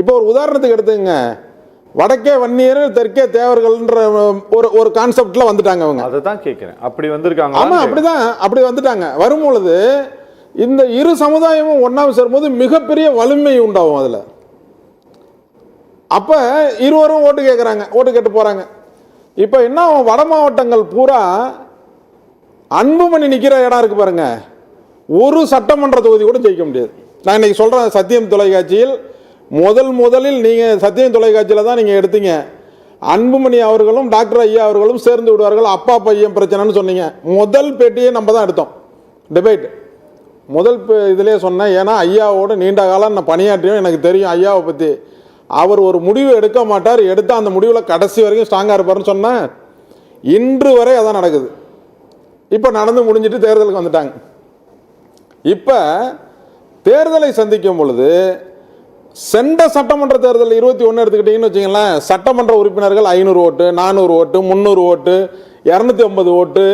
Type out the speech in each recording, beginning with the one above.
இப்போ ஒரு உதாரணத்துக்கு எடுத்துங்க, வடக்கே வன்னியர் தெற்கே தேவர்கள்ன்ற ஒரு கான்செப்ட்ல வந்துட்டாங்க அவங்க. அதை தான் கேட்கிறேன், அப்படி வந்திருக்காங்க. ஆமா, அப்படிதான், அப்படி வந்துட்டாங்க. வரும்பொழுது இந்த இரு சமுதாயமும் ஒன்னாக சேரும்போது மிகப்பெரிய வலிமை உண்டாகும் அதுல. அப்ப இருவரும் ஓட்டு கேட்கறாங்க, ஓட்டு கேட்டு போறாங்க. இப்ப என்ன, வட மாவட்டங்கள் பூரா அன்புமணி நிக்கிற இடம் இருக்கு பாருங்க, ஒரு சட்டமன்ற தொகுதி கூட ஜெயிக்க முடியாது. நான் இன்னைக்கு சொல்றேன், சத்தியம் தொலைக்காட்சியில் முதலில் நீங்க சத்தியம் தொலைக்காட்சியில தான் நீங்க எடுத்தீங்க, அன்புமணி அவர்களும் டாக்டர் ஐயா அவர்களும் சேர்ந்து விடுவார்கள், அப்பா பையன் பிரச்சனைன்னு சொன்னீங்க. முதல் பேட்டியே நம்ம தான் எடுத்தோம், டிபேட் முதல் இதுலேயே சொன்னேன். ஏன்னா ஐயாவோட நீண்ட காலம் நான் பணியாற்றியும் எனக்கு தெரியும் ஐயாவை பற்றி. அவர் ஒரு முடிவு எடுக்க மாட்டார், எடுத்து அந்த முடிவில் கடைசி வரைக்கும் ஸ்ட்ராங்காக இருப்பார்னு சொன்னேன். இன்று வரை அதான் நடக்குது. இப்போ நடந்து முடிஞ்சிட்டு தேர்தலுக்கு வந்துட்டாங்க. இப்போ தேர்தலை சந்திக்கும் பொழுது சென்ற சட்டமன்ற தேர்தல் 21 எடுத்துக்கிட்டீங்கன்னு வச்சுங்களேன், சட்டமன்ற உறுப்பினர்கள் 500 ஓட்டு, 400 ஓட்டு, 300 ஓட்டு, 250 ஓட்டு,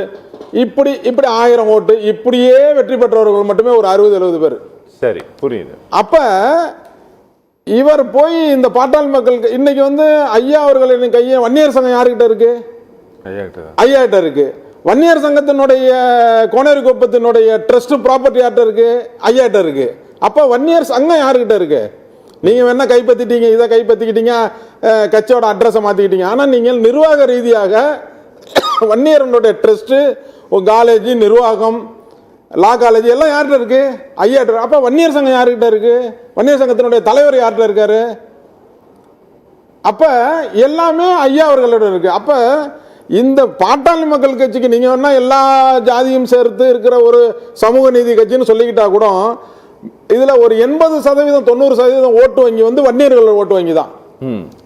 இப்படி 1000 ஓட்டு, இப்படியே வெற்றி பெற்றவர்கள் மட்டுமே ஒரு 60-70 பேர். சரி, புரியுது. அப்ப இவர் போய் இந்த பாட்டாளி மக்களுக்கு இன்னைக்கு வந்து ஐயா அவர்களின் கையை வன்னியர் சங்கம் யாருக்கிட்ட இருக்கு? ஐயா கிட்ட இருக்கு. வன்னியர் சங்கத்தினுடைய கோனேரி குப்பத்தினுடைய ட்ரஸ்ட் ப்ராப்பர்ட்டி யார்கிட்ட இருக்கு? ஐயா கிட்ட இருக்கு. அப்ப வன்னியர் சங்கம் யாருக்கிட்ட இருக்கு? நீங்க வேணா கைப்பற்றிட்டீங்க, இதை கைப்பற்றிக்கிட்டீங்க, கட்சியோட அட்ரஸை மாத்திக்கிட்டீங்க. ஆனா நீங்கள் நிர்வாக ரீதியாக வன்னியர்களுடைய ட்ரஸ்ட், காலேஜ், நிர்வாகம், லா காலேஜ் எல்லாம் யார்கிட்ட இருக்கு? ஐயா. அப்ப வன்னியர் சங்கம் யாருக்கிட்ட இருக்கு? வன்னியர் சங்கத்தினுடைய தலைவர் யார்கிட்ட இருக்காரு? அப்ப எல்லாமே ஐயா அவர்களிடம் இருக்கு. அப்ப இந்த பாட்டாளி மக்கள் கட்சிக்கு நீங்க வேணா எல்லா ஜாதியும் சேர்த்து இருக்கிற ஒரு சமூக நீதி கட்சின்னு சொல்லிக்கிட்டா கூட இதுல ஒரு 80% 90% ஓட்டு வங்கி வந்து வன்னியர்கள் ஓட்டு வங்கி தான்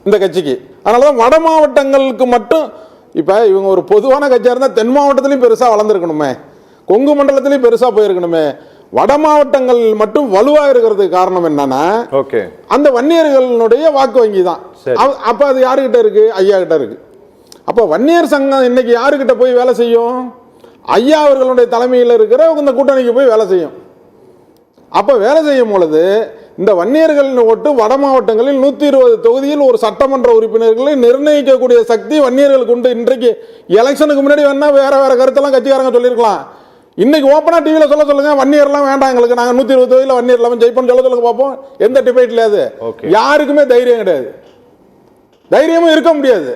இந்த கட்சிக்கு. அதனாலதான் வட மாவட்டங்களுக்கு மட்டும், இப்ப இவங்க ஒரு பொதுவான கட்சியா இருந்தா தென் மாவட்டத்திலையும் பெருசா வளர்ந்துருக்கணுமே, கொங்கு மண்டலத்திலையும் பெருசா போயிருக்கணுமே, வட மாவட்டங்கள் மட்டும் வலுவா இருக்கிறதுக்கு காரணம் என்னன்னா அந்த வன்னியர்களுடைய வாக்கு வங்கி தான். அப்ப அது யாருகிட்ட இருக்கு? ஐயா கிட்ட இருக்கு. அப்ப வன்னியர் சங்கம் இன்னைக்கு யாருக்கிட்ட போய் வேலை செய்யும்? ஐயா அவர்களுடைய தலைமையில் இருக்கிற இந்த கூட்டணிக்கு போய் வேலை செய்யும். அப்ப வேலை செய்யும் பொழுது இந்த வன்னியர்களின் ஓட்டு வட மாவட்டங்களில் 120 தொகுதியில் ஒரு சட்டமன்ற உறுப்பினர்களை நிர்ணயிக்கக்கூடிய சக்தி வன்னியர்களுக்கு உண்டு. இன்றைக்கு எலெக்ஷனுக்கு முன்னாடி வேணா வேற கருத்தெல்லாம் கட்சிக்காரங்க சொல்லியிருக்கலாம். இன்னைக்கு ஓப்பனா டிவியில் சொல்லுங்க, வன்னியர்லாம் வேண்டாம் எங்களுக்கு, நாங்கள் 120 தொகுதியில் வன்னியர் எல்லாம் ஜெயிப்போம் சொல்லுங்க பார்ப்போம். எந்த டிபேட்ல அது யாருக்குமே தைரியம் கிடையாது, தைரியமும் இருக்க முடியாது.